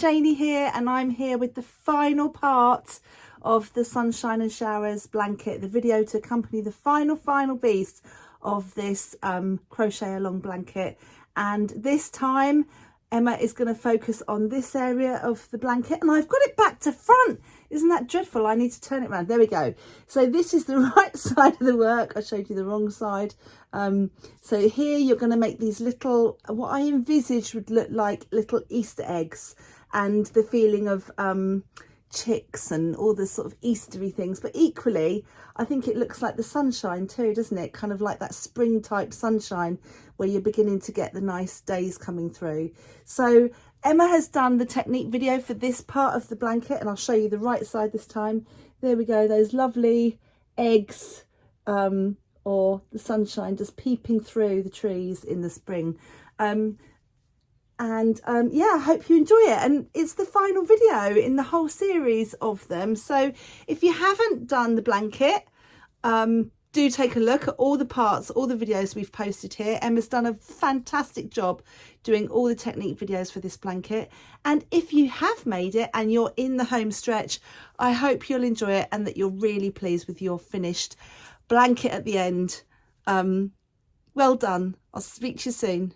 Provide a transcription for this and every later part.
Janie here, and I'm here with the final part of the Sunshine and Showers blanket, the video to accompany the final piece of this crochet along blanket. And this time Emma is going to focus on this area of the blanket, and I've got it back to front. Isn't that dreadful? I need to turn it around. There we go. So this is the right side of the work. I showed you the wrong side. So here you're going to make these little, what I envisaged would look like little Easter eggs, and the feeling of chicks and all the sort of Eastery things. But equally, I think it looks like the sunshine too, doesn't it? Kind of like that spring type sunshine where you're beginning to get the nice days coming through. So Emma has done the technique video for this part of the blanket, and I'll show you the right side this time. There we go, those lovely eggs, or the sunshine just peeping through the trees in the spring. Yeah, I hope you enjoy it, and it's the final video in the whole series of them. So if you haven't done the blanket, do take a look at all the parts, all the videos we've posted here. Emma's done a fantastic job doing all the technique videos for this blanket. And if you have made it and you're in the home stretch, I hope you'll enjoy it and that you're really pleased with your finished blanket at the end. Well done. I'll speak to you soon.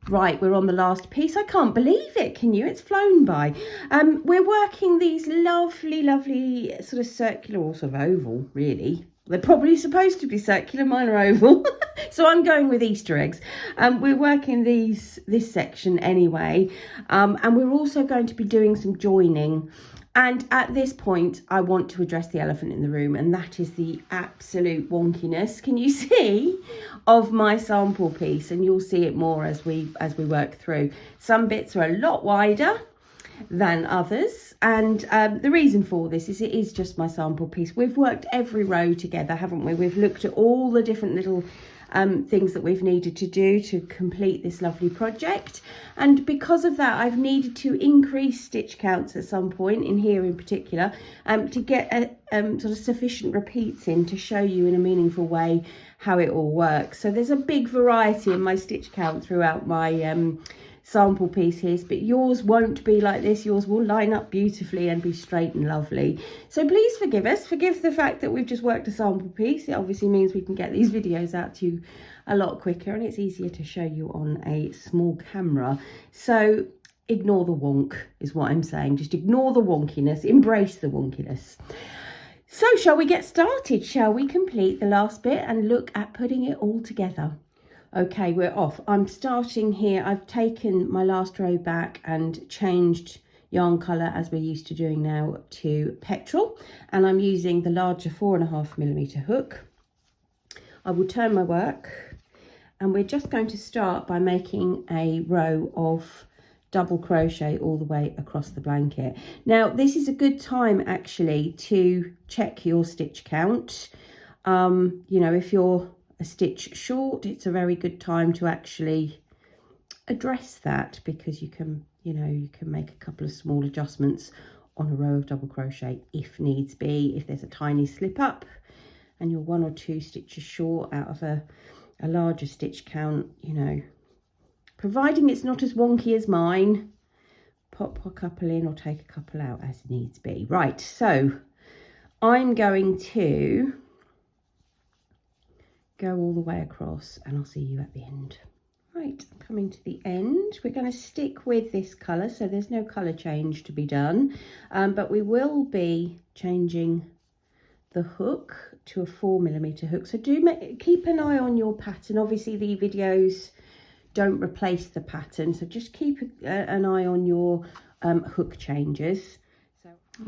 Right, we're on the last piece. I can't believe it, can you? It's flown by. We're working these lovely sort of circular, or sort of oval, really. They're probably supposed to be circular, mine are oval. So I'm going with Easter eggs. We're working this section anyway. And we're also going to be doing some joining. And at this point, I want to address the elephant in the room, and that is the absolute wonkiness, can you see, of my sample piece. And you'll see it more as we work through. Some bits are a lot wider than others, and the reason for this is it is just my sample piece. We've worked every row together, haven't we? We've looked at all the different little things that we've needed to do to complete this lovely project, and because of that I've needed to increase stitch counts at some point in here in particular, to get sort of sufficient repeats in to show you in a meaningful way how it all works. So there's a big variety in my stitch count throughout my sample piece here, but yours won't be like this. Yours will line up beautifully and be straight and lovely. So please forgive us, forgive the fact that we've just worked a sample piece. It obviously means we can get these videos out to you a lot quicker, and it's easier to show you on a small camera. So ignore the wonk is what I'm saying. Just ignore the wonkiness, embrace the wonkiness. So shall we get started? Shall we complete the last bit and look at putting it all together? Okay, we're off. I'm starting here. I've taken my last row back and changed yarn colour, as we're used to doing now, to petrol, and I'm using the larger 4.5mm hook. I will turn my work, and we're just going to start by making a row of double crochet all the way across the blanket. Now this is a good time actually to check your stitch count. You know, if you're a stitch short, it's a very good time to actually address that, because you can, you know, you can make a couple of small adjustments on a row of double crochet if needs be. If there's a tiny slip up and you're 1 or 2 stitches short out of a larger stitch count, you know, providing it's not as wonky as mine, pop a couple in or take a couple out as needs be. Right, so I'm going to go all the way across, and I'll see you at the end. Right, coming to the end, we're going to stick with this colour, so there's no colour change to be done, but we will be changing the hook to a 4mm hook. So do keep an eye on your pattern. Obviously the videos don't replace the pattern, so just keep an eye on your hook changes.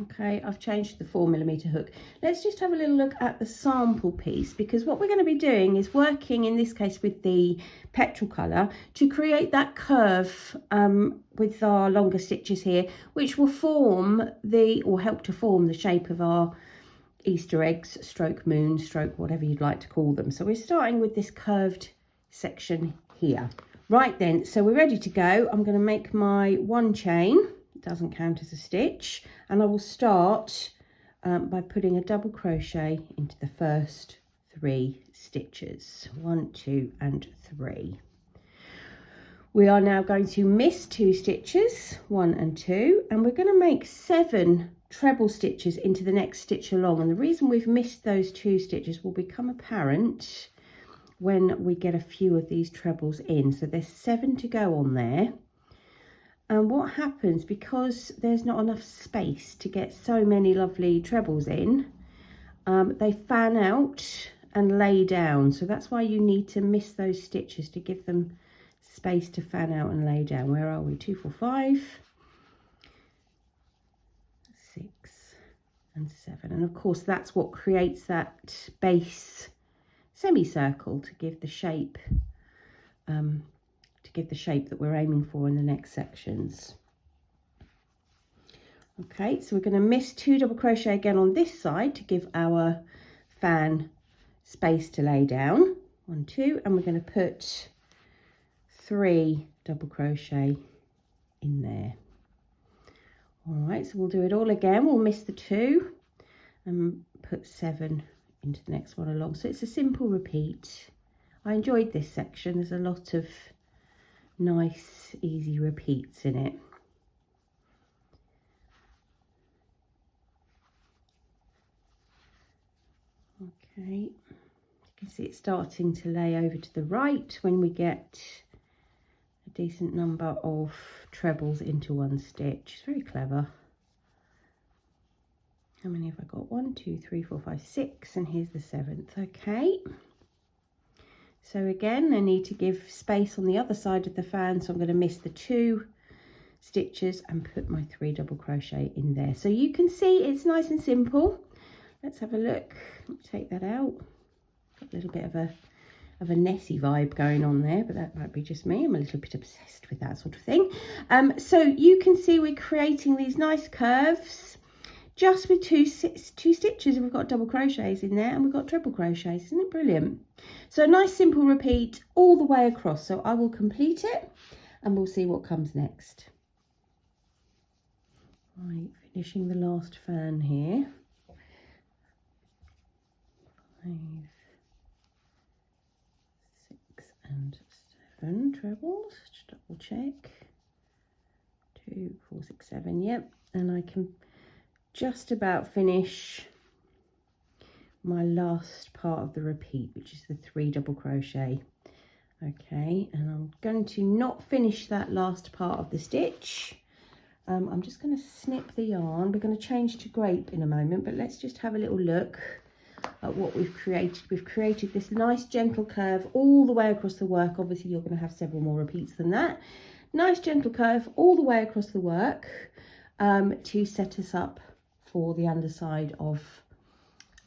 Okay, I've changed the 4mm hook. Let's just have a little look at the sample piece, because what we're going to be doing is working in this case with the petrol colour to create that curve with our longer stitches here, which will form or help to form the shape of our Easter eggs, stroke moon, stroke whatever you'd like to call them. So we're starting with this curved section here. Right then, so we're ready to go. I'm going to make my 1 chain. Doesn't count as a stitch, and I will start by putting a double crochet into the first 3 stitches. 1, 2 and 3. We are now going to miss 2 stitches, 1 and 2, and we're going to make 7 treble stitches into the next stitch along. And the reason we've missed those 2 stitches will become apparent when we get a few of these trebles in. So there's 7 to go on there. And what happens, because there's not enough space to get so many lovely trebles in, they fan out and lay down. So that's why you need to miss those stitches to give them space to fan out and lay down. Where are we? 2, 4, 5, 6 and 7. And of course that's what creates that base semicircle to give the shape that we're aiming for in the next sections. Okay, so we're going to miss 2 double crochet again on this side to give our fan space to lay down. 1, 2, and we're going to put 3 double crochet in there. All right, so we'll do it all again. We'll miss the 2 and put 7 into the next one along. So it's a simple repeat. I enjoyed this section. There's a lot of nice, easy repeats in it. Okay, you can see it's starting to lay over to the right when we get a decent number of trebles into one stitch. It's very clever. How many have I got? 1, 2, 3, 4, 5, 6, and here's the 7th. Okay, so again I need to give space on the other side of the fan, so I'm going to miss the 2 stitches and put my 3 double crochet in there. So you can see it's nice and simple. Let's have a look. Let me take that out. Got a little bit of a Nessie vibe going on there, but that might be just me. I'm a little bit obsessed with that sort of thing. So you can see we're creating these nice curves just with two stitches, and we've got double crochets in there and we've got triple crochets. Isn't it brilliant? So a nice simple repeat all the way across. So I will complete it and we'll see what comes next. Right, finishing the last fan here. 5, 6 and 7 trebles. Just double check. 2, 4, 6, 7. Yep, and I can just about finish my last part of the repeat, which is the 3 double crochet. Okay, and I'm going to not finish that last part of the stitch. I'm just going to snip the yarn. We're going to change to grape in a moment, but let's just have a little look at what we've created. We've created this nice gentle curve all the way across the work. Obviously you're going to have several more repeats than that. Nice gentle curve all the way across the work to set us up for the underside of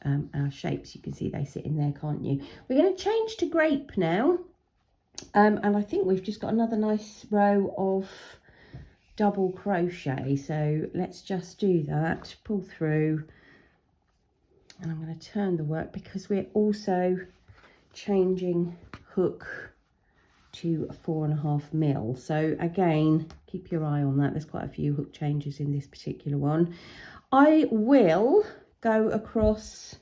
our shapes. You can see they sit in there, can't you? We're going to change to grape now, and I think we've just got another nice row of double crochet, so let's just do that. Pull through, and I'm going to turn the work because we're also changing hook to a 4.5 mil. So again, keep your eye on that. There's quite a few hook changes in this particular one. I will go across.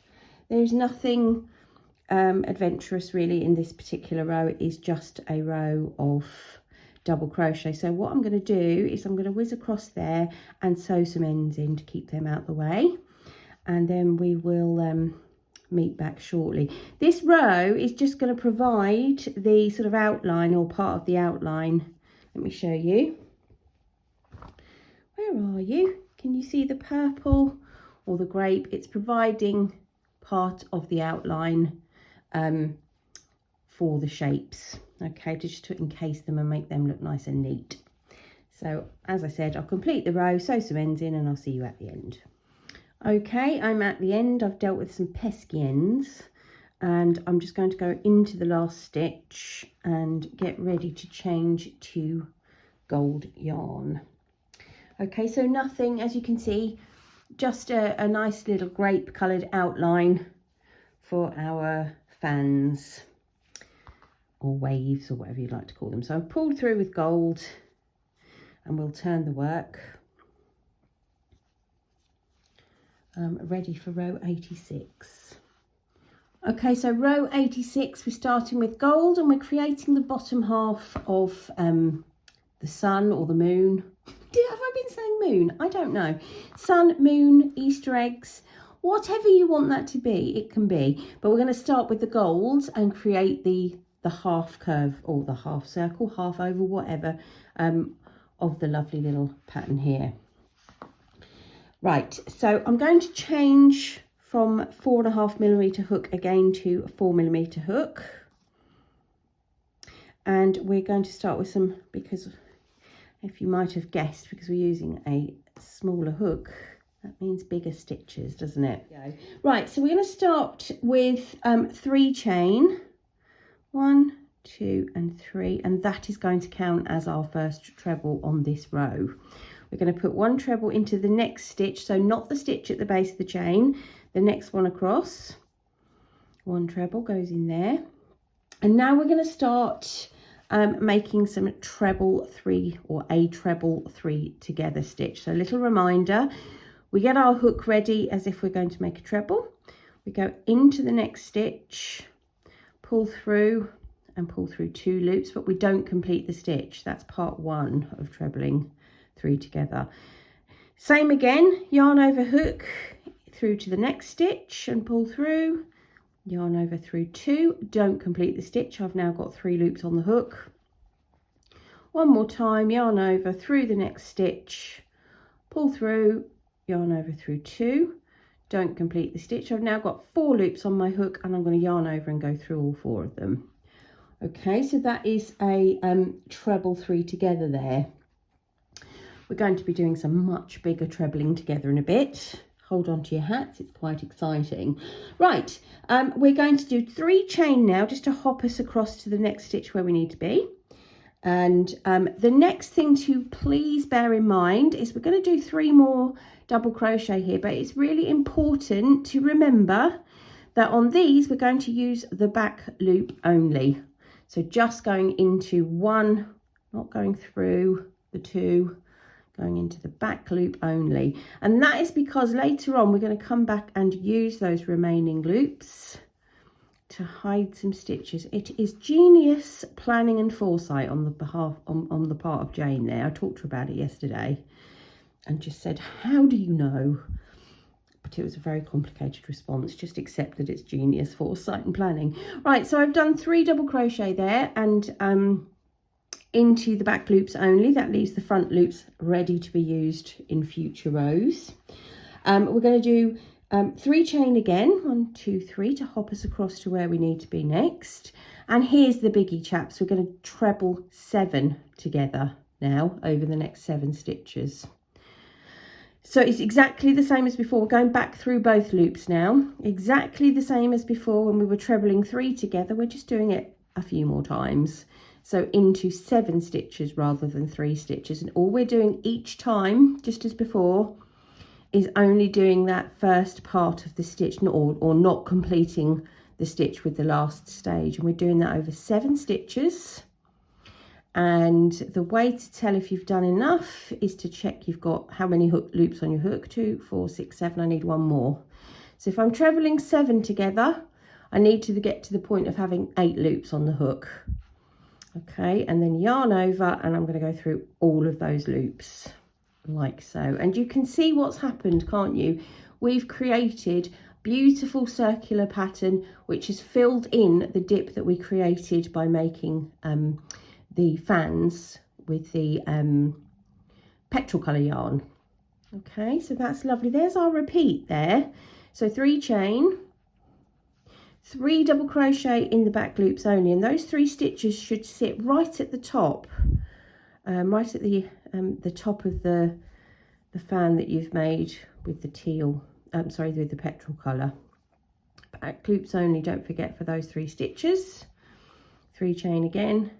There's nothing adventurous really in this particular row. It is just a row of double crochet. So what I'm going to do is I'm going to whiz across there and sew some ends in to keep them out the way, and then we will meet back shortly. This row is just going to provide the sort of outline, or part of the outline. Let me show you. Where are you? Can you see the purple or the grape? It's providing part of the outline for the shapes, okay, just to encase them and make them look nice and neat. So as I said, I'll complete the row, sew some ends in, and I'll see you at the end. Okay, I'm at the end. I've dealt with some pesky ends, and I'm just going to go into the last stitch and get ready to change to gold yarn. Okay, so nothing, as you can see, just a nice little grape coloured outline for our fans or waves or whatever you'd like to call them. So I've pulled through with gold, and we'll turn the work. Ready for row 86. Okay, so row 86, we're starting with gold and we're creating the bottom half of the sun or the moon. Have I been saying moon? I don't know. Sun, moon, Easter eggs, whatever you want that to be, it can be. But we're going to start with the gold and create the half curve or the half circle, half oval, whatever, of the lovely little pattern here. Right, so I'm going to change from 4.5mm hook again to a 4mm hook. And we're going to start with some, because if you might have guessed, because we're using a smaller hook, that means bigger stitches, doesn't it? Right, so we're going to start with 3 chain, 1, 2 and 3, and that is going to count as our first treble on this row. We're going to put 1 treble into the next stitch, so not the stitch at the base of the chain, the next one across. 1 treble goes in there. And now we're going to start making some treble 3 or a treble 3 together stitch. So a little reminder, we get our hook ready as if we're going to make a treble. We go into the next stitch, pull through and pull through 2 loops, but we don't complete the stitch. That's part 1 of trebling 3 together. Same again, yarn over hook through to the next stitch and pull through, yarn over through 2, don't complete the stitch. I've now got 3 loops on the hook. One more time, yarn over through the next stitch, pull through, yarn over through 2, don't complete the stitch. I've now got 4 loops on my hook and I'm going to yarn over and go through all 4 of them. Okay, so that is a treble 3 together there. We're going to be doing some much bigger trebling together in a bit. Hold on to your hats, it's quite exciting. Right, we're going to do 3 chain now just to hop us across to the next stitch where we need to be. And the next thing to please bear in mind is we're going to do 3 more double crochet here, but it's really important to remember that on these we're going to use the back loop only. So just going into 1, not going through the 2, going into the back loop only. And that is because later on we're going to come back and use those remaining loops to hide some stitches. It is genius planning and foresight on the part of Jane there. I talked to her about it yesterday and just said, how do you know? But it was a very complicated response. Just accept that it's genius foresight and planning. Right, so I've done 3 double crochet there and into the back loops only. That leaves the front loops ready to be used in future rows. We're going to do 3 chain again, 1, 2, 3, to hop us across to where we need to be next. And here's the biggie, chaps. We're going to treble 7 together now over the next 7 stitches. So it's exactly the same as before. We're going back through both loops now, exactly the same as before when we were trebling 3 together. We're just doing it a few more times. So into 7 stitches rather than 3 stitches. And all we're doing each time, just as before, is only doing that first part of the stitch, or not completing the stitch with the last stage. And we're doing that over 7 stitches. And the way to tell if you've done enough is to check you've got how many hook loops on your hook. 2, 4, 6, 7. I need 1 more. So if I'm trebling 7 together, I need to get to the point of having 8 loops on the hook. Okay, and then yarn over, and I'm going to go through all of those loops like so. And you can see what's happened, can't you? We've created beautiful circular pattern which has filled in the dip that we created by making the fans with the petrol colour yarn. Okay, so that's lovely. There's our repeat there. So 3 chain, 3 double crochet in the back loops only, and those 3 stitches should sit right at the top, right at the top of the fan that you've made with the teal, with the petrol colour. Back loops only, don't forget, for those 3 stitches. 3 chain again,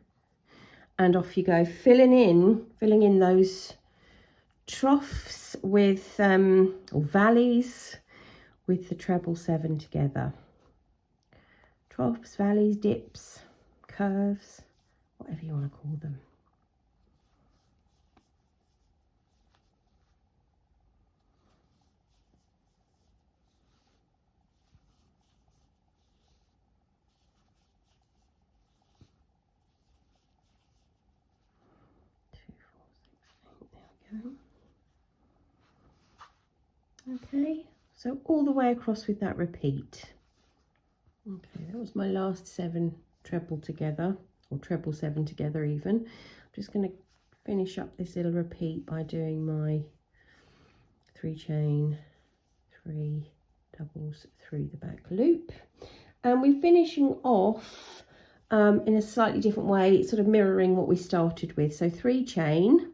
and off you go, filling in those troughs with or valleys with the treble 7 together. Troughs, valleys, dips, curves, whatever you want to call them. Okay, so all the way across with that repeat. Okay, that was my last 7 treble together, or treble 7 together even. I'm just going to finish up this little repeat by doing my 3 chain, 3 doubles through the back loop. And we're finishing off in a slightly different way, sort of mirroring what we started with. So 3 chain,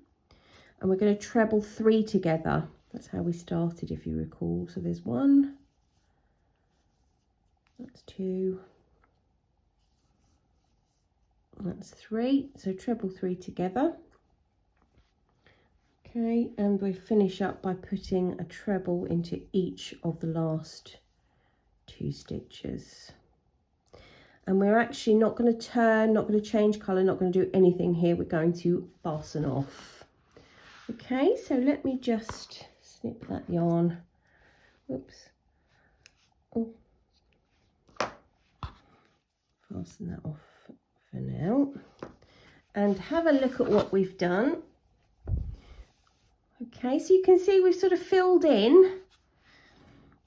and we're going to treble 3 together. That's how we started, if you recall. So there's 1, that's 2, that's 3. So treble 3 together. Okay, and we finish up by putting a treble into each of the last 2 stitches. And we're actually not going to turn, not going to change colour, not going to do anything here. We're going to fasten off. Okay, so let me just snip that yarn. Oops. Oh. Fasten that off for now. And have a look at what we've done. Okay, so you can see we've sort of filled in.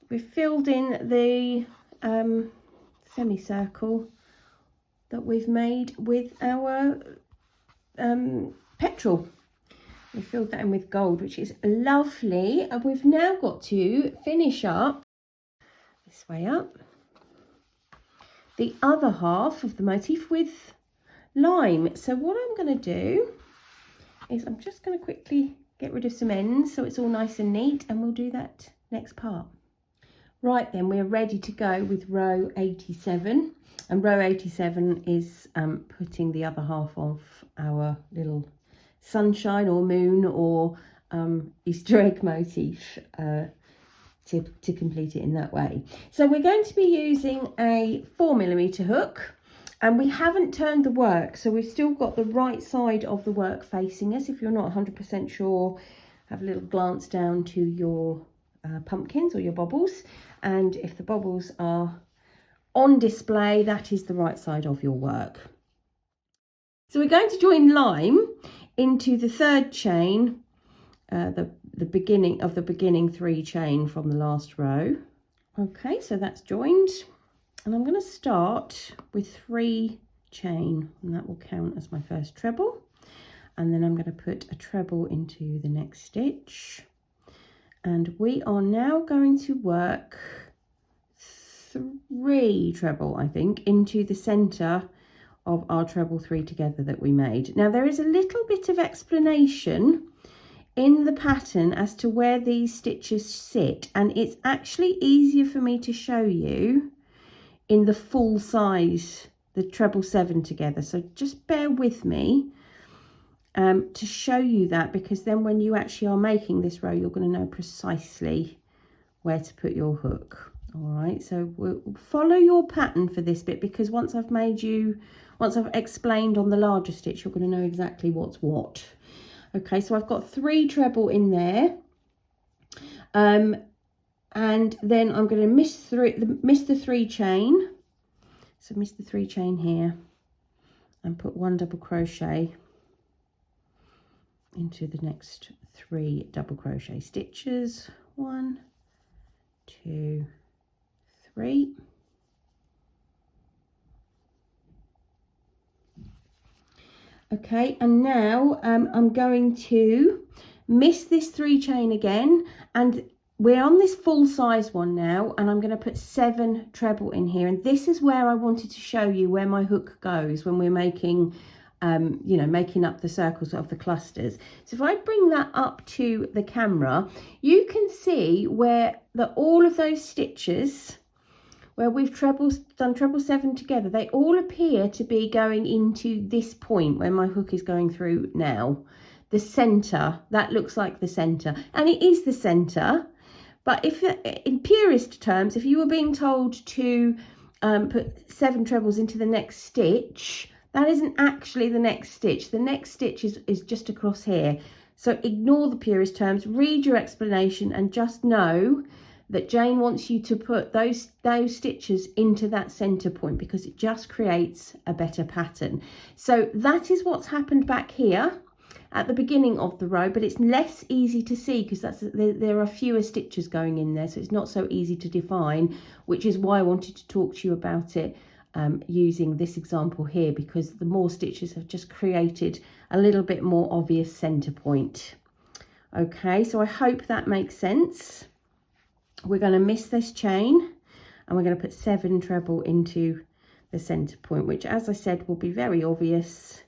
We've filled in the semicircle that we've made with our petrol. We filled that in with gold, which is lovely. And we've now got to finish up this way up the other half of the motif with lime. So what I'm going to do is I'm just going to quickly get rid of some ends so it's all nice and neat, and we'll do that next part. Right then, we're ready to go with row 87, and row 87 is putting the other half of our little sunshine or moon or Easter egg motif to complete it in that way. So we're going to be using a 4mm hook, and we haven't turned the work, so we've still got the right side of the work facing us. If you're not 100% sure, have a little glance down to your pumpkins or your bobbles, and if the bobbles are on display, that is the right side of your work. So we're going to join lime into the 3rd chain, the beginning of the beginning 3 chain from the last row. Okay, so that's joined, and I'm going to start with 3 chain, and that will count as my first treble, and then I'm going to put a treble into the next stitch, and we are now going to work 3 treble, I think, into the center of our treble 3 together that we made. Now there is a little bit of explanation in the pattern as to where these stitches sit, and it's actually easier for me to show you in the full size, the treble 7 together. So just bear with me to show you that, because then when you actually are making this row, you're going to know precisely where to put your hook. All right, so we'll follow your pattern for this bit, because once I've explained on the larger stitch, you're going to know exactly what's what. Okay, so I've got 3 treble in there, and then I'm going to miss the 3 chain. So miss the 3 chain here, and put 1 double crochet into the next 3 double crochet stitches. 1, 2, 3. Okay, and now I'm going to miss this 3 chain again, and we're on this full size one now, and I'm going to put 7 treble in here, and this is where I wanted to show you where my hook goes when we're making you know, making up the circles of the clusters. So if I bring that up to the camera, you can see where all of those stitches where we've done treble 7 together, they all appear to be going into this point where my hook is going through now. The center, that looks like the center, and it is the center. But if in purist terms, if you were being told to put 7 trebles into the next stitch, that isn't actually the next stitch. The next stitch is just across here. So ignore the purist terms, read your explanation, and just know that Jane wants you to put those stitches into that center point, because it just creates a better pattern. So that is what's happened back here. at the beginning of the row, but it's less easy to see because there are fewer stitches going in there, so it's not so easy to define, which is why I wanted to talk to you about it using this example here, because the more stitches have just created a little bit more obvious center point. Okay, so I hope that makes sense. We're going to miss this chain and we're going to put 7 treble into the center point, which, as I said, will be very obvious,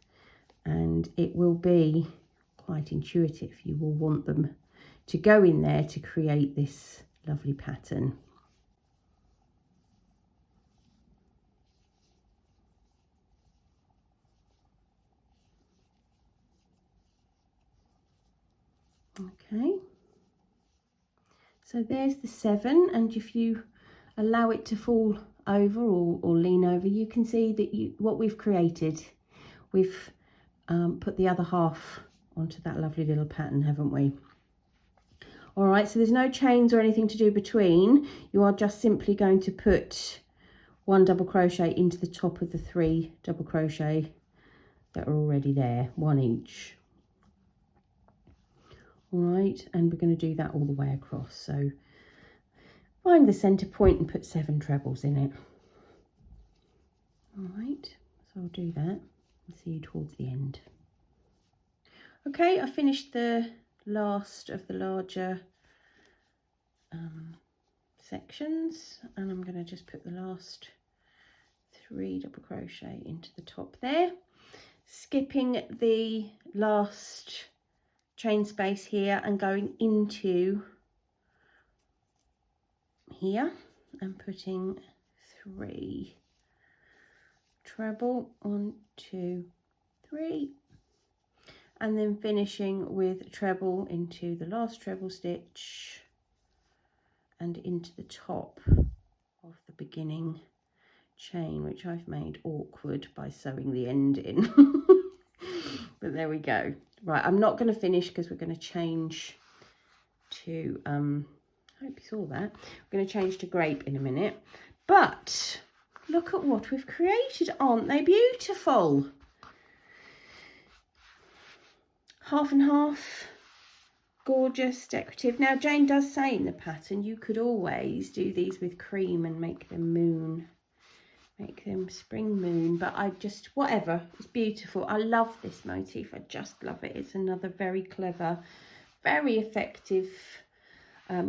and it will be quite intuitive. You will want them to go in there to create this lovely pattern. Okay, so there's the 7, and if you allow it to fall over or lean over, you can see that what we've created, we've put the other half onto that lovely little pattern, haven't we? All right, so there's no chains or anything to do between. You are just simply going to put 1 double crochet into the top of the 3 double crochet that are already there, 1 each. All right, and we're going to do that all the way across. So find the center point and put 7 trebles in it. All right, so I'll do that and see you towards the end. Okay, I finished the last of the larger sections, and I'm going to just put the last 3 double crochet into the top there, skipping the last chain space here and going into here and putting 3 treble, 1 2 3, and then finishing with treble into the last treble stitch and into the top of the beginning chain, which I've made awkward by sewing the end in. But there we go. Right, I'm not going to finish because we're going to change to I hope you saw that, we're going to change to grape in a minute. But look at what we've created. Aren't they beautiful? Half and half, gorgeous, decorative. Now Jane does say in the pattern you could always do these with cream and make them moon, make them spring moon, but I just, whatever, it's beautiful. I love this motif, I just love it. It's another very clever, very effective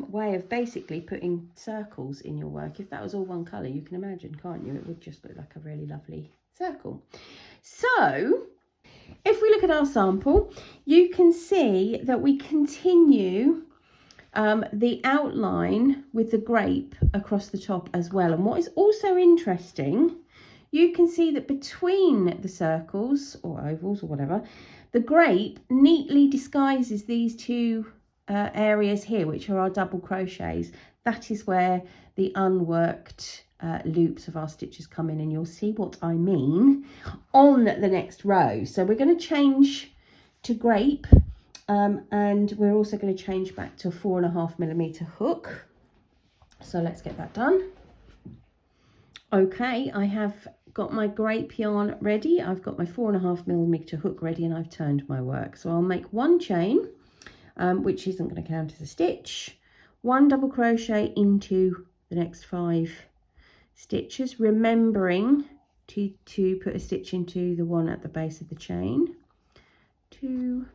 way of basically putting circles in your work. If that was all one colour, you can imagine, can't you? It would just look like a really lovely circle. So if we look at our sample, you can see that we continue the outline with the grape across the top as well. And what is also interesting, you can see that between the circles or ovals or whatever, the grape neatly disguises these 2 areas here, which are our double crochets. That is where the unworked loops of our stitches come in, and you'll see what I mean on the next row. So we're going to change to grape, and we're also going to change back to a 4.5mm hook. So let's get that done. Okay, I have got my grape yarn ready. I've got my 4.5mm hook ready, and I've turned my work. So I'll make 1 chain, which isn't going to count as a stitch, 1 double crochet into the next 5 stitches, remembering to put a stitch into the one at the base of the chain, 2,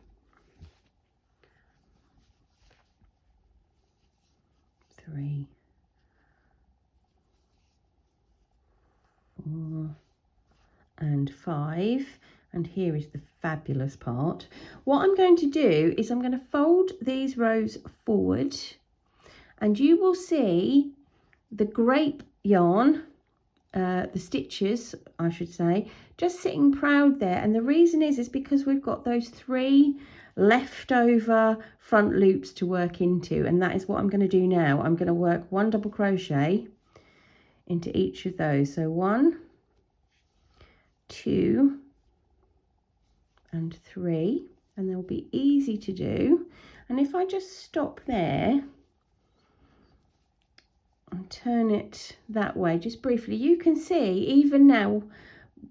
3, 4 and 5. And here is the fabulous part. What I'm going to do is I'm going to fold these rows forward, and you will see the grape yarn, the stitches I should say, just sitting proud there. And the reason is because we've got those 3 leftover front loops to work into, and that is what I'm going to do now. I'm going to work 1 double crochet into each of those. So 1, 2 and 3, and they'll be easy to do. And if I just stop there and turn it that way just briefly, you can see even now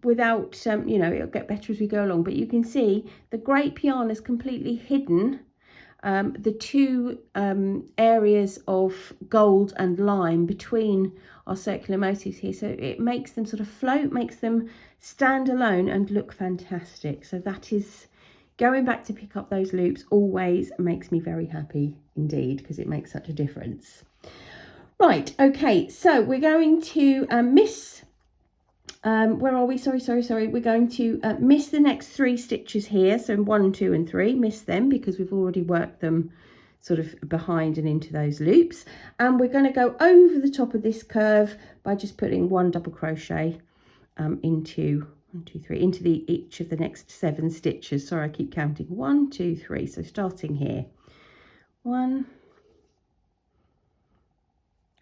without, you know, it'll get better as we go along. But you can see the grape yarn is completely hidden the two areas of gold and lime between our circular motifs here. So it makes them sort of float, makes them stand alone and look fantastic. So that is, going back to pick up those loops always makes me very happy indeed, because it makes such a difference. Right, okay, so we're going to miss, where are we? Sorry. We're going to miss the next 3 stitches here. So 1, 2 and 3, miss them because we've already worked them sort of behind and into those loops. And we're going to go over the top of this curve by just putting 1 double crochet into 1, 2, 3 into each of the next 7 stitches. Sorry, I keep counting. 1, 2, 3. So starting here, 1,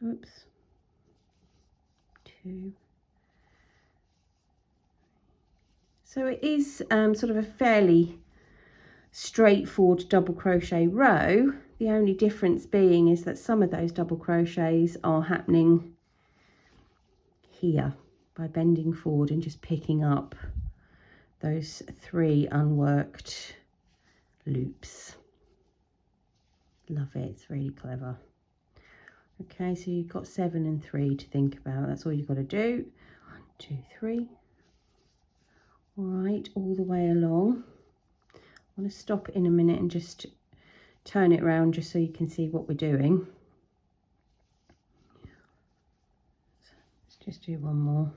oops, 2. So it is sort of a fairly straightforward double crochet row. The only difference being is that some of those double crochets are happening here by bending forward and just picking up those 3 unworked loops. Love it, it's really clever. Okay, so you've got 7 and 3 to think about. That's all you've got to do. 1, 2, 3. All right, all the way along. I want to stop in a minute and just turn it around just so you can see what we're doing. So let's just do one more.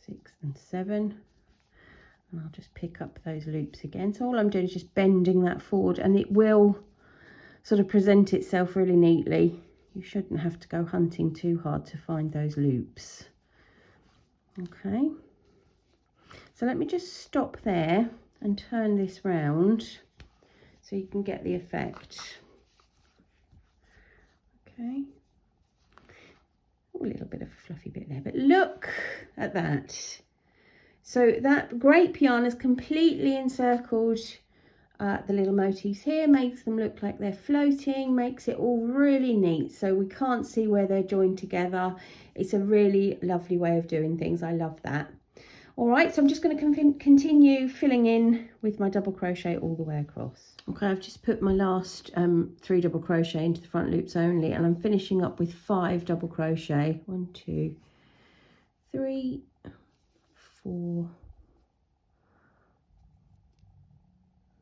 6 and 7. And I'll just pick up those loops again. So all I'm doing is just bending that forward, and it will sort of present itself really neatly. You shouldn't have to go hunting too hard to find those loops. Okay. So let me just stop there and turn this round so you can get the effect. Okay. A little bit of a fluffy bit there, but look at that. So that grape yarn has completely encircled the little motifs here, makes them look like they're floating, makes it all really neat. So we can't see where they're joined together. It's a really lovely way of doing things. I love that. All right, so I'm just going to continue filling in with my double crochet all the way across. Okay, I've just put my last 3 double crochet into the front loops only, and I'm finishing up with 5 double crochet. 1, 2, 3, 4.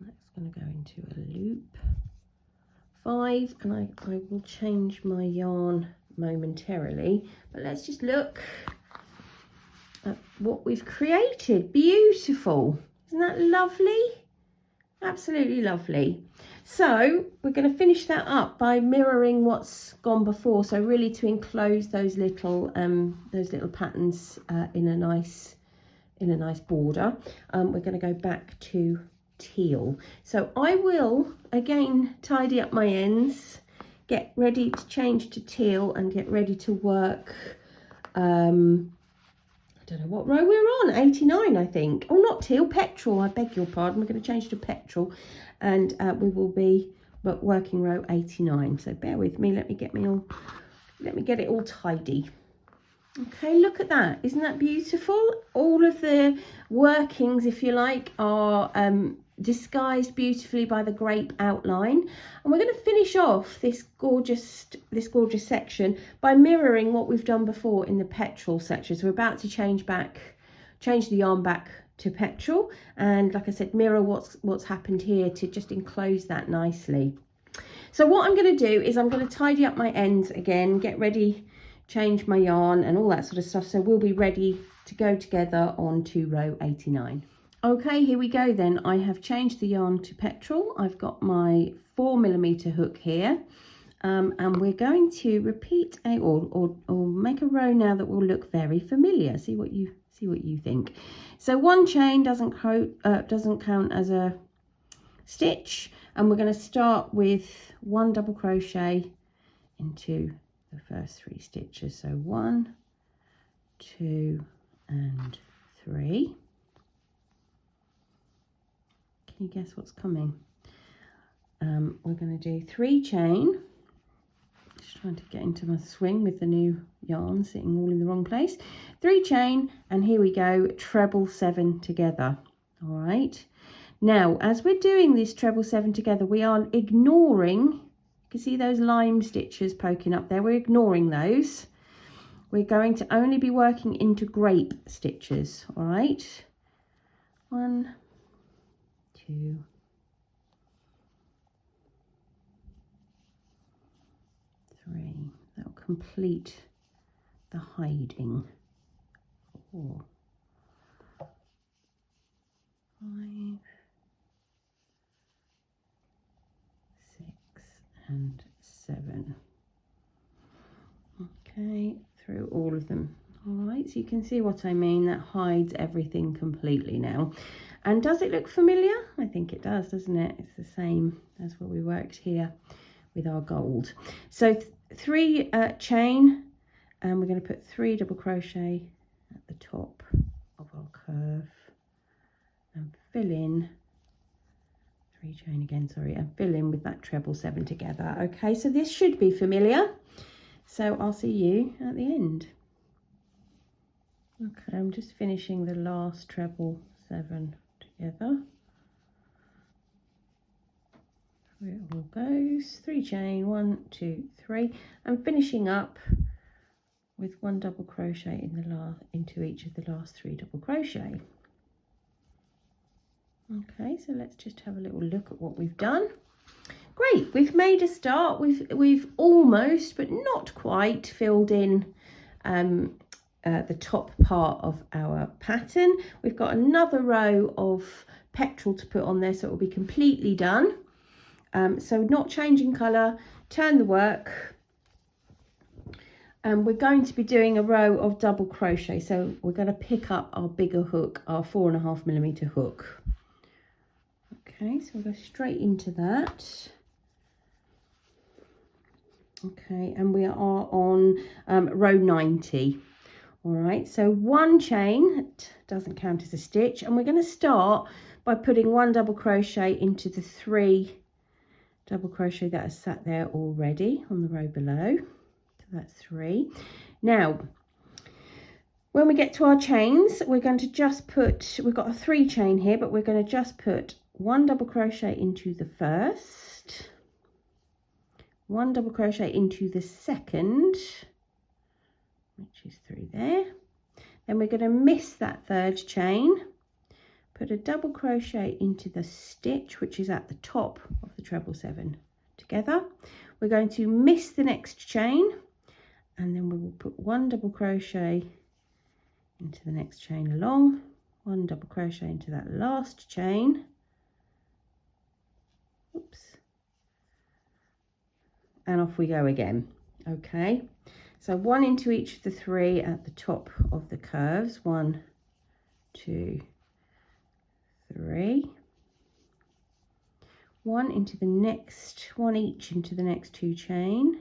That's going to go into a loop. 5, and I will change my yarn momentarily, but let's just look at what we've created. Beautiful, isn't that lovely? Absolutely lovely. So we're going to finish that up by mirroring what's gone before, so really to enclose those little patterns in a nice border. We're going to go back to teal. So I will again tidy up my ends, get ready to change to teal, and get ready to work I don't know what row we're on, 89 I think. Oh, not teal, petrol, I beg your pardon. We're going to change to petrol, and we will be working row 89. So bear with me, let me get it all tidy. Okay, look at that. Isn't that beautiful? All of the workings, if you like, are disguised beautifully by the grape outline, and we're going to finish off this gorgeous section by mirroring what we've done before in the petrol section. So we're about to change the yarn back to petrol, and like I said, mirror what's happened here to just enclose that nicely. So what I'm going to do is I'm going to tidy up my ends again, get ready, change my yarn and all that sort of stuff, so we'll be ready to go together on to row 89. Okay, here we go then. I have changed the yarn to petrol. I've got my 4mm hook here, and we're going to repeat or make a row now that will look very familiar. See what you think. So 1 chain doesn't count as a stitch, and we're going to start with 1 double crochet into the first 3 stitches. So 1, 2 and 3. Can you guess what's coming? We're going to do 3 chain trying to get into my swing with the new yarn sitting all in the wrong place. 3 chain, and here we go, treble 7 together. All right, now as we're doing this treble 7 together, we are ignoring, you can see those lime stitches poking up there, we're ignoring those. We're going to only be working into grape stitches. All right, 1, 2, 3. That'll complete the hiding. 4, 5, 6, and 7. Okay, through all of them. All right, so you can see what I mean. That hides everything completely now. And does it look familiar? I think it does, doesn't it? It's the same as what we worked here with our gold. So 3 chain, and we're going to put 3 double crochet at the top of our curve and fill in 3 chain again, sorry, and fill in with that treble 7 together. Okay, so this should be familiar. So I'll see you at the end. Okay, I'm just finishing the last treble 7 together. Where it all goes, 3 chain, 1, 2, 3. I'm finishing up with 1 double crochet in the into each of the last 3 double crochet. Okay, so let's just have a little look at what we've done. Great, we've made a start. We've almost, but not quite, filled in the top part of our pattern. We've got another row of petrol to put on there, so it will be completely done. So not changing colour, turn the work. We're going to be doing a row of double crochet, so we're going to pick up our bigger hook, our 4.5mm hook. Okay, so we'll go straight into that. Okay, and we are on row 90. All right, so 1 chain, doesn't count as a stitch, and we're going to start by putting 1 double crochet into the 3 double crochet that are sat there already on the row below. So that's 3. Now when we get to our chains, we're going to just put, we've got a 3 chain here, but we're going to just put 1 double crochet into the first, 1 double crochet into the second, which is through there. Then we're going to miss that 3rd chain, put a double crochet into the stitch which is at the top of the treble 7 together. We're going to miss the next chain, and then we will put 1 double crochet into the next chain along, 1 double crochet into that last chain. Oops. And off we go again. Okay, so 1 into each of the 3 at the top of the curves. 1, 2, 3. 1 into the next, 1 each into the next 2 chain,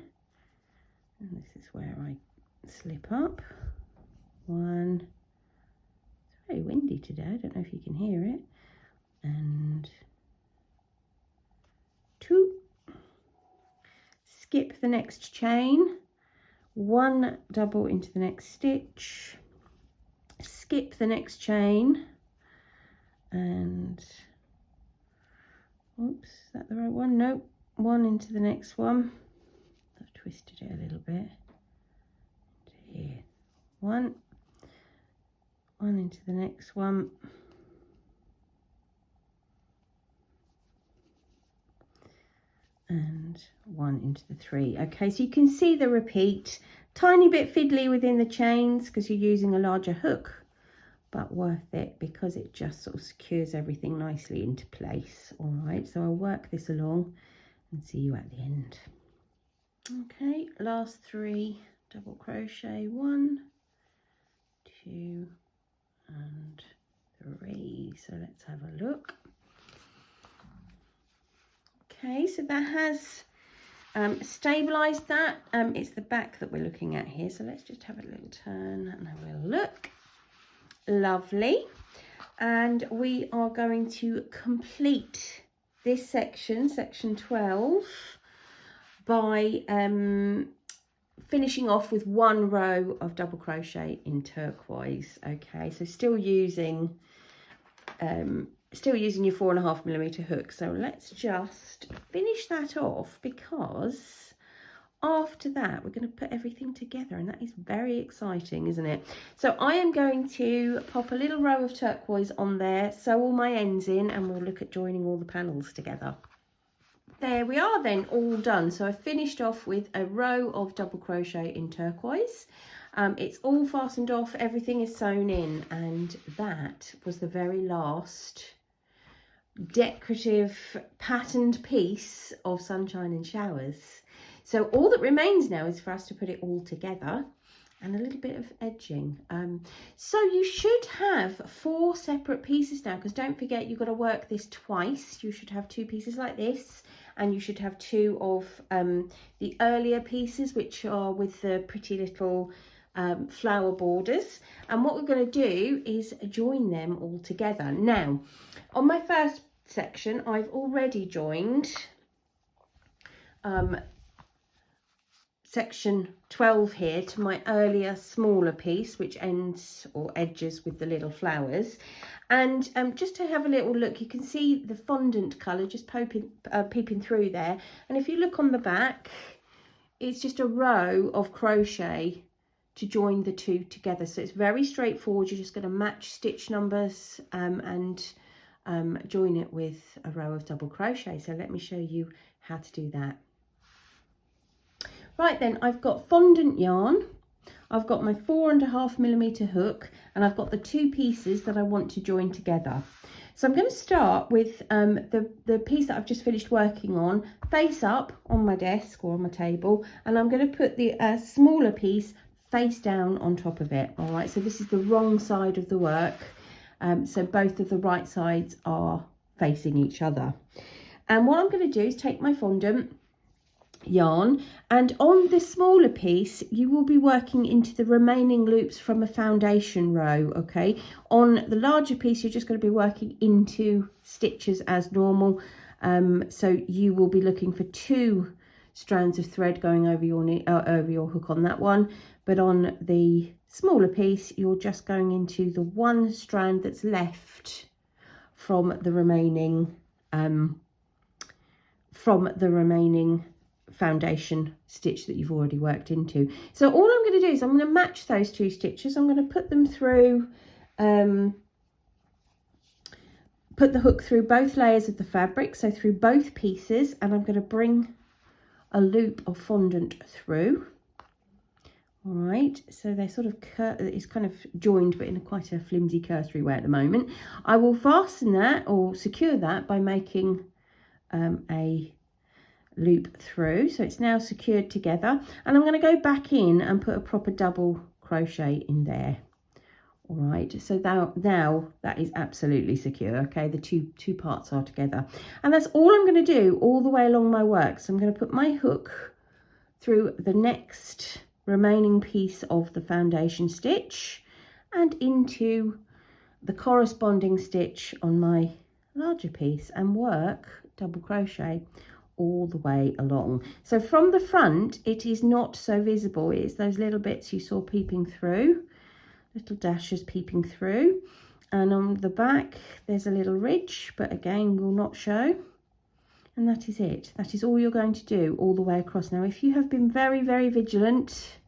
and this is where I slip up. 1, it's very windy today, I don't know if you can hear it, and 2, skip the next chain, 1 double into the next stitch, skip the next chain, and oops, is that the right one? Nope, 1 into the next one. I've twisted it a little bit. Here, 1 into the next one, and 1 into the 3. Okay, so you can see the repeat, tiny bit fiddly within the chains because you're using a larger hook, but worth it because it just sort of secures everything nicely into place. All right, so I'll work this along and see you at the end. Okay, last 3 double crochet, 1, 2, and 3. So let's have a look. Okay, so that has stabilized that. It's the back that we're looking at here, so let's just have a little turn and have a little look. Lovely. And we are going to complete this section, section 12, by finishing off with 1 row of double crochet in turquoise. Okay, so still using your 4.5mm hook. So let's just finish that off, because after that we're going to put everything together, and that is very exciting, isn't it? So I am going to pop a little row of turquoise on there, sew all my ends in, and we'll look at joining all the panels together. There we are then, all done. So I finished off with a row of double crochet in turquoise. It's all fastened off, everything is sewn in, and that was the very last decorative patterned piece of Sunshine and Showers. So all that remains now is for us to put it all together, and a little bit of edging. So you should have 4 separate pieces now, because don't forget, you've got to work this twice. You should have 2 pieces like this, and you should have 2 of the earlier pieces, which are with the pretty little flower borders. And what we're going to do is join them all together. Now, on my first section, I've already joined section 12 here to my earlier smaller piece, which ends or edges with the little flowers. And just to have a little look, you can see the fondant colour just peeping through there. And if you look on the back, it's just a row of crochet to join the 2 together. So it's very straightforward. You're just going to match stitch numbers and join it with a row of double crochet. So let me show you how to do that. Right then, I've got fondant yarn, I've got my 4.5mm hook, and I've got the 2 pieces that I want to join together. So I'm going to start with the piece that I've just finished working on, face up on my desk or on my table, and I'm going to put the smaller piece face down on top of it. All right, so this is the wrong side of the work, so both of the right sides are facing each other. And what I'm going to do is take my fondant yarn, and on this smaller piece you will be working into the remaining loops from a foundation row. Okay, on the larger piece you're just going to be working into stitches as normal, so you will be looking for 2 strands of thread going over your hook on that one, but on the smaller piece you're just going into the 1 strand that's left from the remaining foundation stitch that you've already worked into. So all I'm going to do is I'm going to match those 2 stitches. I'm going to put them through, put the hook through both layers of the fabric, so through both pieces, and I'm going to bring a loop of fondant through. All right, so they're sort of it's kind of joined, but in quite a flimsy cursory way at the moment. I will fasten that or secure that by making a loop through, so it's now secured together, and I'm going to go back in and put a proper double crochet in there. All right, so now that is absolutely secure. Okay, the two parts are together, and that's all I'm going to do all the way along my work. So I'm going to put my hook through the next remaining piece of the foundation stitch and into the corresponding stitch on my larger piece, and work double crochet all the way along. So from the front it is not so visible, it's those little bits you saw peeping through, little dashes peeping through, and on the back there's a little ridge, but again will not show. And that is it. That is all you're going to do all the way across. Now if you have been very, very vigilant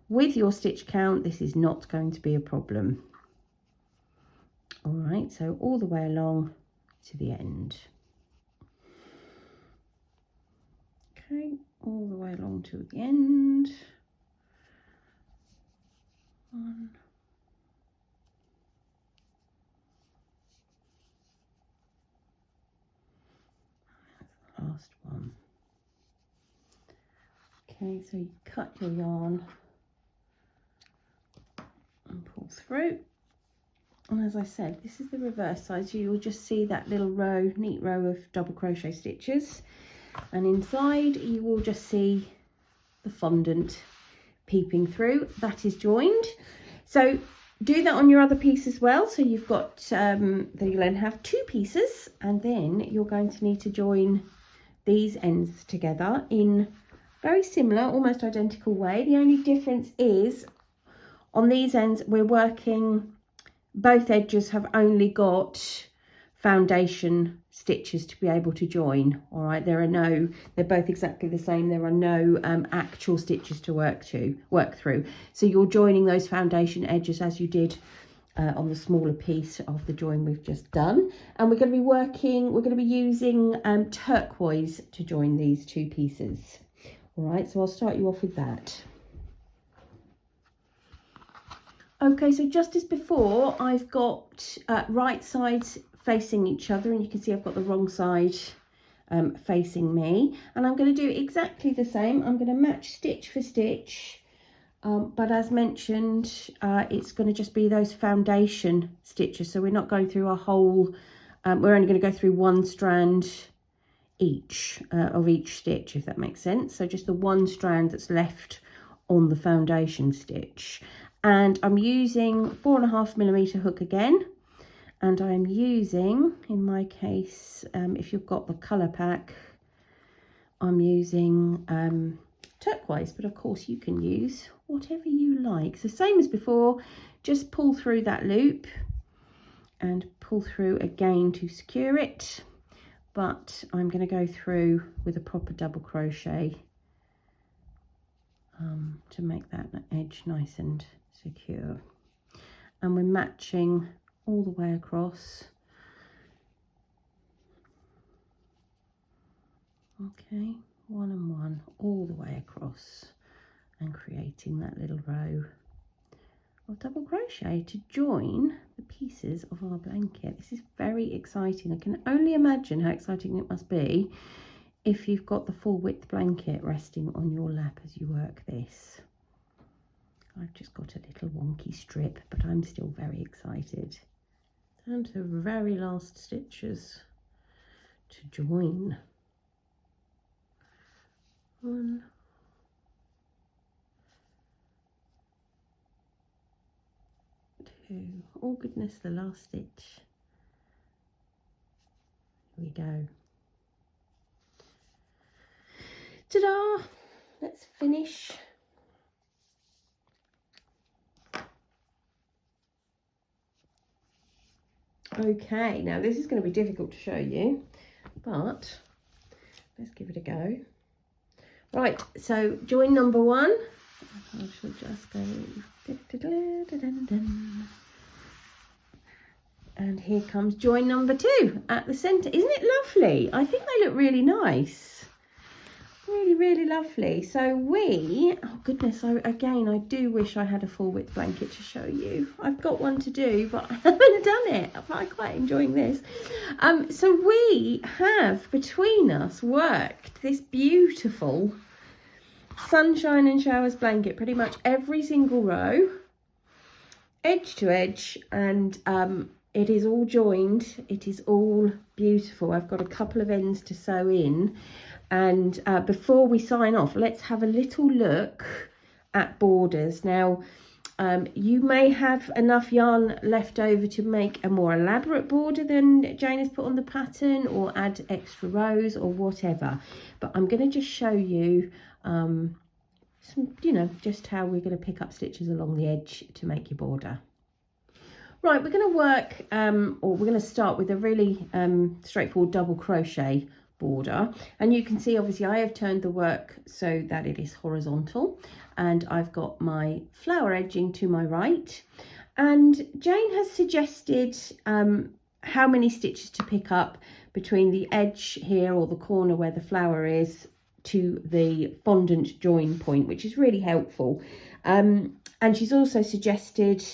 with your stitch count, this is not going to be a problem. All right, so all the way along to the end. Okay, all the way along to the end. 1, last one. Okay, so you cut your yarn and pull through, and as I said, this is the reverse side, so you'll just see that little neat row of double crochet stitches, and inside you will just see the fondant peeping through. That is joined. So do that on your other piece as well. So you've got then you'll then have 2 pieces, and then you're going to need to join these ends together in Very similar, almost identical way. The only difference is on these ends we're working, both edges have only got foundation stitches to be able to join. All right, there are no, they're both exactly the same. There are no actual stitches to work through. So you're joining those foundation edges as you did on the smaller piece of the join we've just done. And we're going to be using turquoise to join these two pieces. All right, so I'll start you off with that. Okay, so just as before, I've got right sides facing each other, and you can see I've got the wrong side facing me. And I'm going to do exactly the same. I'm going to match stitch for stitch, but as mentioned, it's going to just be those foundation stitches. So we're not going through a whole, we're only going to go through one strand each of each stitch, if that makes sense. So just the one strand that's left on the foundation stitch. And I'm using 4.5mm hook again, and I'm using, in my case, if you've got the colour pack, I'm using turquoise, but of course you can use whatever you like. So same as before, just pull through that loop and pull through again to secure it, but I'm going to go through with a proper double crochet to make that edge nice and secure. And we're matching all the way across. Okay, 1 and 1 all the way across, and creating that little row of double crochet to join the pieces of our blanket. This is very exciting. I can only imagine how exciting it must be if you've got the full width blanket resting on your lap as you work this. I've just got a little wonky strip, but I'm still very excited. Down to the very last stitches to join. 1, 2, oh goodness, the last stitch. Here we go. Ta-da! Let's finish. Okay, now this is going to be difficult to show you, but let's give it a go. Right, so join number 1. I shall just go. And here comes join number 2 at the centre. Isn't it lovely? I think they look really nice. Really, really lovely. So oh goodness, I do wish I had a full width blanket to show you. I've got one to do, but I haven't done it. I'm quite enjoying this. So we have between us worked this beautiful sunshine and showers blanket, pretty much every single row, edge to edge, and it is all joined. It is all beautiful. I've got a couple of ends to sew in. And before we sign off, let's have a little look at borders. Now, you may have enough yarn left over to make a more elaborate border than Jane has put on the pattern, or add extra rows or whatever. But I'm going to just show you some, just how we're going to pick up stitches along the edge to make your border. Right, we're going to work, or we're going to start with a really straightforward double crochet border, and you can see obviously I have turned the work so that it is horizontal, and I've got my flower edging to my right, and Jane has suggested how many stitches to pick up between the edge here, or the corner where the flower is, to the fondant join point, which is really helpful. And she's also suggested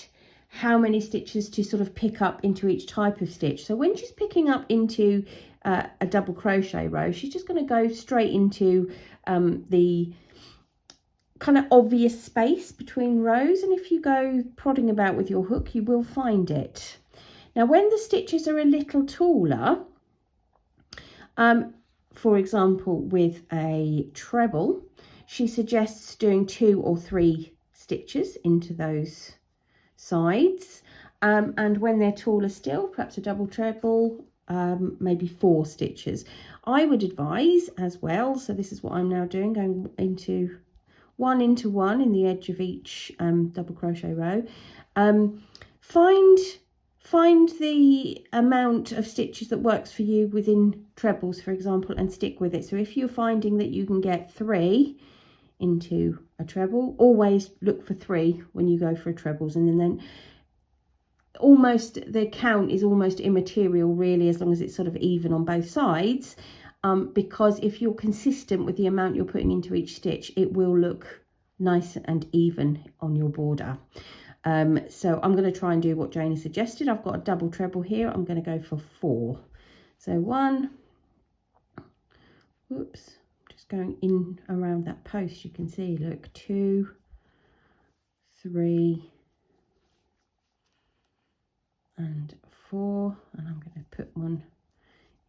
how many stitches to sort of pick up into each type of stitch. So when she's picking up into a double crochet row, she's just going to go straight into the kind of obvious space between rows, and if you go prodding about with your hook, you will find it. Now when the stitches are a little taller, for example with a treble, she suggests doing 2 or 3 stitches into those sides, and when they're taller still, perhaps a double treble, maybe 4 stitches. I would advise as well, so this is what I'm now doing, going into one in the edge of each double crochet row. Find the amount of stitches that works for you within trebles, for example, and stick with it. So if you're finding that you can get 3 into a treble, always look for 3 when you go for a trebles, and then almost the count is almost immaterial really, as long as it's sort of even on both sides, because if you're consistent with the amount you're putting into each stitch, it will look nice and even on your border. So I'm going to try and do what Jane has suggested. I've got a double treble here. I'm going to go for 4. So 1, whoops, just going in around that post, you can see, look, 2, 3 and 4, and I'm going to put one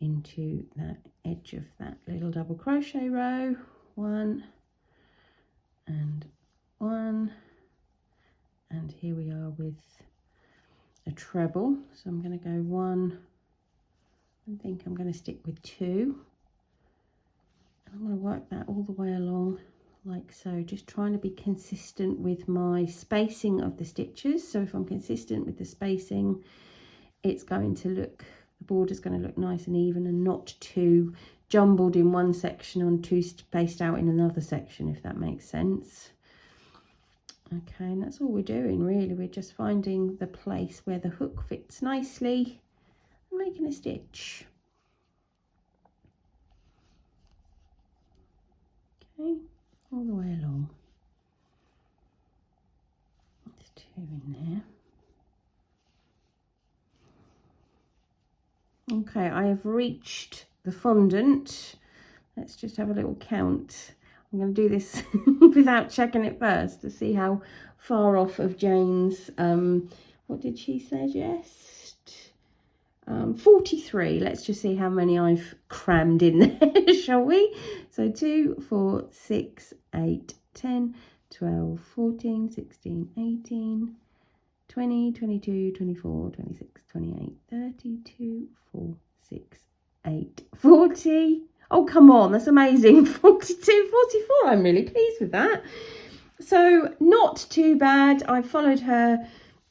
into that edge of that little double crochet row, 1 and 1. And here we are with a treble, so I'm going to go 1. I think I'm going to stick with 2, and I'm going to work that all the way along like so, just trying to be consistent with my spacing of the stitches. So if I'm consistent with the spacing, it's going to look, the border's going to look nice and even and not too jumbled in one section and too spaced out in another section, if that makes sense. Okay, and that's all we're doing really. We're just finding the place where the hook fits nicely and making a stitch. Okay, all the way along. There's 2 in there. Okay, I have reached the fondant. Let's just have a little count. I'm going to do this without checking it first to see how far off of Jane's, what did she suggest? 43. Let's just see how many I've crammed in there, shall we? So 2, 4, 6, 8, 10, 12, 14, 16, 18, 20, 22, 24, 26, 28, 32, 4, 6, 8, 40. Oh, come on, that's amazing. 42, 44. I'm really pleased with that. So not too bad. I followed her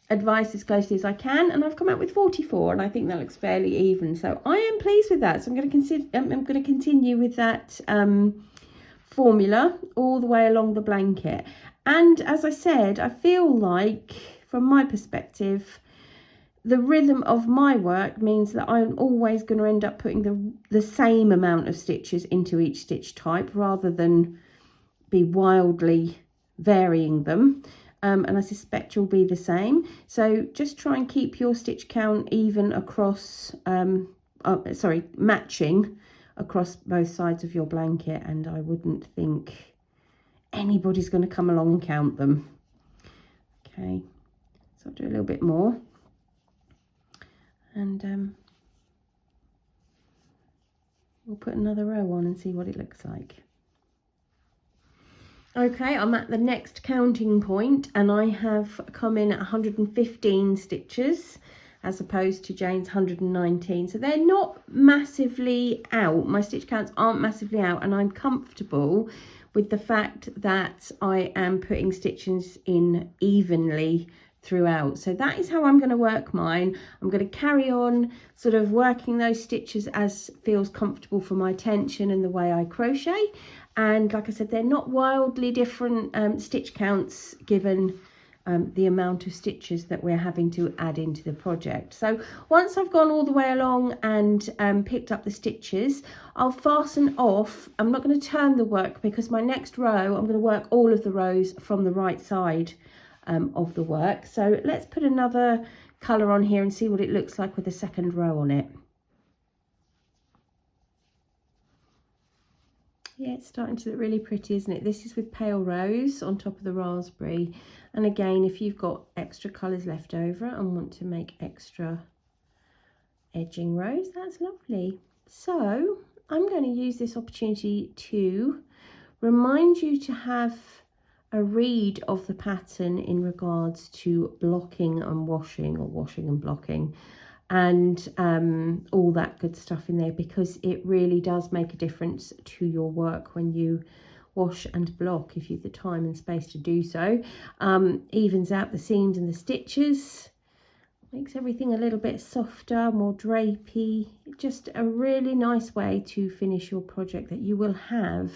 advice as closely as I can, and I've come out with 44, and I think that looks fairly even. So I am pleased with that. So I'm going to continue with that formula all the way along the blanket. And as I said, I feel like, from my perspective, the rhythm of my work means that I'm always going to end up putting the same amount of stitches into each stitch type, rather than be wildly varying them. And I suspect you'll be the same. So just try and keep your stitch count even across, matching across both sides of your blanket, and I wouldn't think anybody's going to come along and count them. Okay, so I'll do a little bit more. And we'll put another row on and see what it looks like. Okay, I'm at the next counting point, and I have come in at 115 stitches as opposed to Jane's 119. So they're not massively out. My stitch counts aren't massively out, and I'm comfortable with the fact that I am putting stitches in evenly throughout. So that is how I'm going to work mine. I'm going to carry on sort of working those stitches as feels comfortable for my tension and the way I crochet. And like I said, they're not wildly different stitch counts given the amount of stitches that we're having to add into the project. So once I've gone all the way along and picked up the stitches, I'll fasten off. I'm not going to turn the work, because my next row, I'm going to work all of the rows from the right side of the work. So let's put another colour on here and see what it looks like with the second row on it. Yeah, it's starting to look really pretty, isn't it? This is with pale rose on top of the raspberry. And again, if you've got extra colours left over and want to make extra edging rows, that's lovely. So I'm going to use this opportunity to remind you to have a read of the pattern in regards to blocking and washing, or washing and blocking. and all that good stuff in there, because it really does make a difference to your work when you wash and block, if you've the time and space to do so. Evens out the seams and the stitches, makes everything a little bit softer, more drapey. Just a really nice way to finish your project that you will have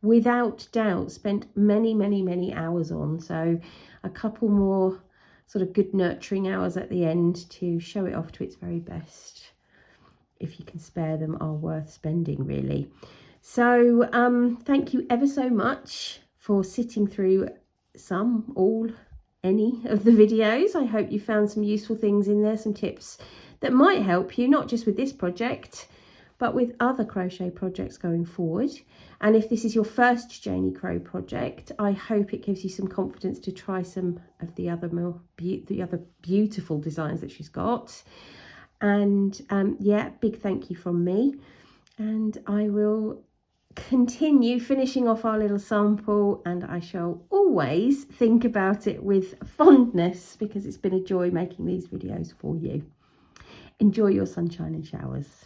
without doubt spent many hours on. So a couple more sort of good nurturing hours at the end to show it off to its very best, if you can spare them, are worth spending, really. So thank you ever so much for sitting through some, all, any of the videos. I hope you found some useful things in there, some tips that might help you, not just with this project, but with other crochet projects going forward. And if this is your first Janie Crow project, I hope it gives you some confidence to try some of the other beautiful designs that she's got. And yeah, big thank you from me. And I will continue finishing off our little sample, and I shall always think about it with fondness, because it's been a joy making these videos for you. Enjoy your sunshine and showers.